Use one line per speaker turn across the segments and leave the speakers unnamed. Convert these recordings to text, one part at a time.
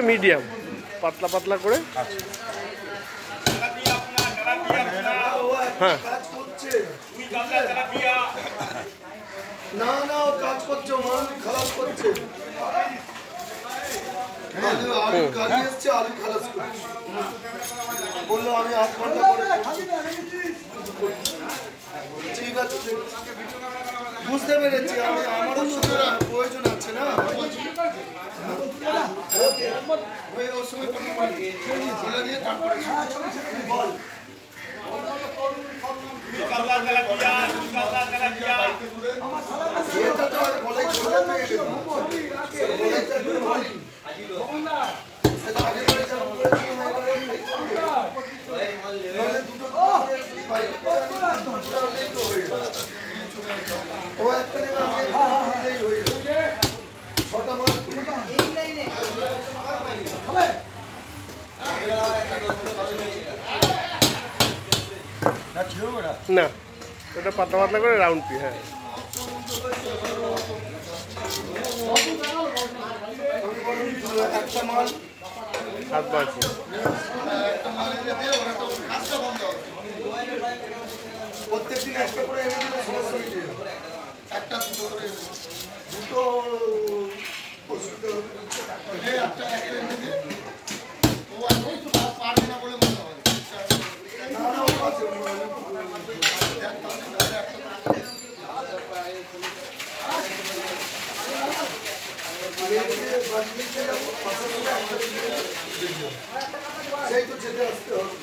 Medium পাতলা পাতলা করে। হ্যাঁ
না না কাজ করছে, মান খারাপ করছে। আলু কাজে এসছে, আলু খালাস করছে। বললো আমি 8 ঘন্টা করে ঠিক আছে, বুঝতে পেরেছি। আমি আমারও প্রয়োজন আছে না। ওর সময় বল
না, ওটা পাতলা পাতলা করে রাউন্ড পি। হ্যাঁ হাত বাড়ছে।
প্রত্যেকদিন একটা করে এনে দিলে সমস্যা হয়ে যাবে। একটা দুটো করে দুটো পারবে না বলে মনে হয়। সেই তো যেতে আসতে হবে।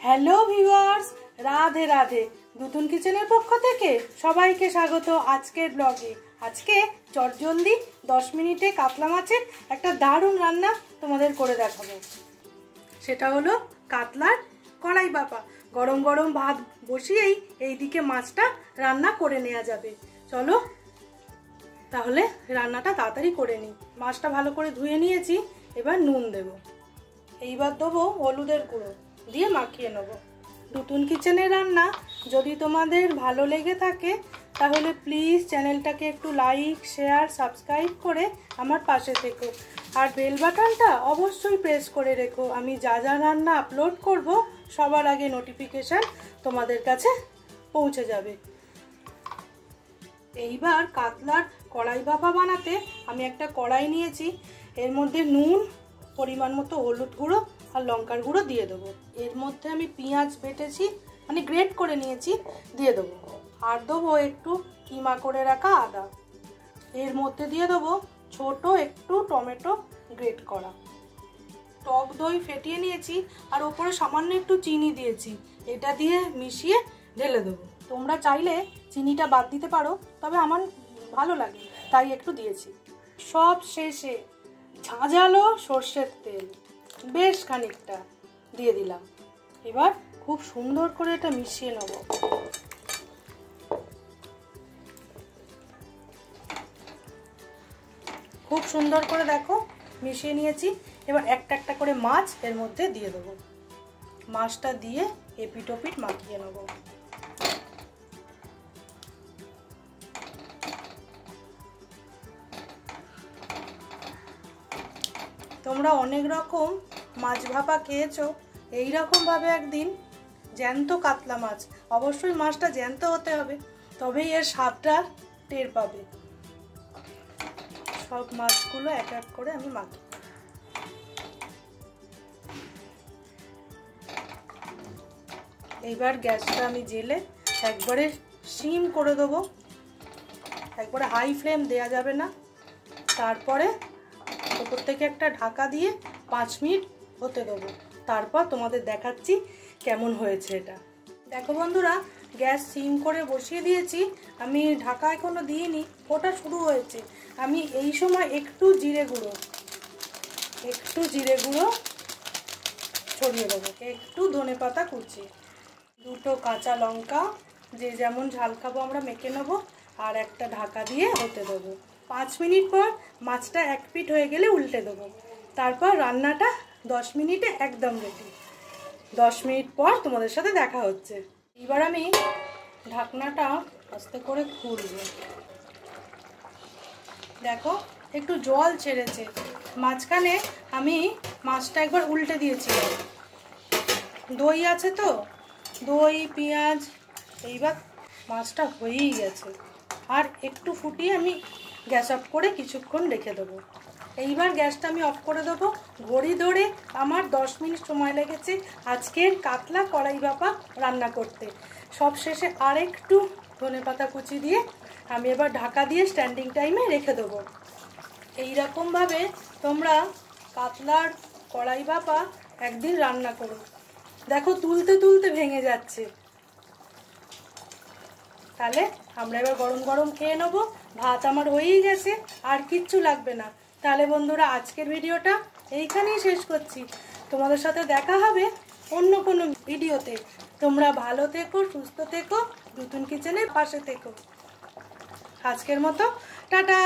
Hello viewers, Radhe Radhe. দুতুন কিচেনের পক্ষ থেকে সবাইকে স্বাগত আজকের ব্লগে। আজকে চটজলদি 10 মিনিটে কাতলা মাছের একটা দারুণ রান্না তোমাদের করে দেখাবো। সেটা হলো কাতলার কড়াই বাপা। গরম গরম ভাত বসিয়েই এইদিকে মাছটা রান্না করে নেওয়া যাবে। চলো তাহলে রান্নাটা তাড়াতাড়ি করে নিই। মাছটা ভালো করে ধুয়ে নিয়েছি, এবার নুন দেব, এইবার দেবো হলুদের গুঁড়ো দিয়ে মাখিয়ে নেব। দুতুন কিচেনের রান্না যদি তোমাদের ভালো লেগে থাকে তাহলে প্লিজ চ্যানেলটাকে একটু লাইক, শেয়ার, সাবস্ক্রাইব করে আমার পাশে থেকো। আর বেল বাটনটা অবশ্যই প্রেস করে রেখো। আমি যা যা রান্না আপলোড করব সবার আগে নোটিফিকেশান তোমাদের কাছে পৌঁছে যাবে। এইবার কাতলার কড়াই ভাপা বানাতে আমি একটা কড়াই নিয়েছি। এর মধ্যে নুন, পরিমাণ মতো হলুদ গুঁড়ো আর লঙ্কার গুঁড়ো দিয়ে দেবো। এর মধ্যে আমি পেঁয়াজ বেটেছি, মানে গ্রেট করে নিয়েছি, দিয়ে দেবো। আর দেবো একটু কিমা করে রাখা আদা। এর মধ্যে দিয়ে দেবো ছোট একটু টমেটো গ্রেট করা। টক দই ফেটিয়ে নিয়েছি আর ওপরে সামান্য একটু চিনি দিয়েছি। এটা দিয়ে মিশিয়ে ঢেলে দেবো। তোমরা চাইলে চিনিটা বাদ দিতে পারো, তবে আমার ভালো লাগে তাই একটু দিয়েছি। সব শেষে ঝাঁঝালো সর্ষের তেল বেশ খানিকটা দিয়ে দিলাম। এবার খুব সুন্দর করে এটা মিশিয়ে নেব। খুব সুন্দর করে দেখো মিশিয়ে নিয়েছি। এবার একটা একটা করে মাছ এর মধ্যে দিয়ে দেবো। মাছটা দিয়ে এপিট ওপিট মাখিয়ে নেব। তোমরা অনেক রকম মাছ ভাপা খেয়েছো, এই রকমভাবে একদিন জ্যান্ত কাতলা মাছ, অবশ্যই মাছটা জ্যান্ত হতে হবে, তবেই এর স্বাদটা টের পাবে। সব মাছগুলো এক এক করে আমি মাখি। এইবার গ্যাসটা আমি জেলে একবারে সিম করে দেবো, একবারে হাই ফ্লেম দেওয়া যাবে না। তারপরে ওপর থেকে একটা ঢাকা দিয়ে 5 মিনিট হতে দেবো। তারপর তোমাদের দেখাচ্ছি কেমন হয়েছে এটা। দেখো বন্ধুরা, গ্যাস সিম করে বসিয়ে দিয়েছি, আমি ঢাকা এখনো দিইনি, ওটা শুরু হয়েছে। আমি এই সময় একটু জিরে গুঁড়ো ছড়িয়ে দেবো, একটু ধনেপাতা কুচি, 2টো কাঁচা লঙ্কা, যে যেমন ঝাল খাবো আমরা মেখে নেবো, আর একটা ঢাকা দিয়ে হতে দেবো। 5 মিনিট পর মাছটা 1 পিঠ হয়ে গেলে উল্টে দেবো। তারপর রান্নাটা 10 মিনিটে একদম রেডি। 10 মিনিট পর তোমাদের সাথে দেখা হচ্ছে। এবার আমি ঢাকনাটা আস্তে করে খুলব। দেখো একটু জল ছেড়েছে, মাঝখানে আমি মাছটা একবার উল্টে দিয়েছিলাম। দই আছে তো, দই পেঁয়াজ, এইবার মাছটা হয়েই গেছে। আর একটু ফুটিয়ে আমি গ্যাস অফ করে কিছুক্ষণ রেখে দেবো। এইবার গ্যাসটা আমি অফ করে দেবো। ঘড়ি ধরে আমার 10 মিনিট সময় লেগেছে আজকের কাতলা কড়াই ভাপা রান্না করতে। সব শেষে আর একটু ধনেপাতা কুচি দিয়ে আমি এবার ঢাকা দিয়ে স্ট্যান্ডিং টাইমে রেখে দেবো। এইরকমভাবে তোমরা কাতলার কড়াই ভাপা একদিন রান্না করো। দেখো তুলতে তুলতে ভেঙে যাচ্ছে। তাহলে আমরা এবার গরম গরম খেয়ে নেবো। ভাত আমার হয়েই গেছে, আর কিচ্ছু লাগবে না। তাহলে বন্ধুরা, আজকের ভিডিওটা এইখানেই শেষ করছি। তোমাদের সাথে দেখা হবে অন্য কোনো ভিডিওতে। তোমরা ভালো থেকো, সুস্থ থেকো, নতুন কিচেনের পাশে থেকো। আজকের মতো টাটা।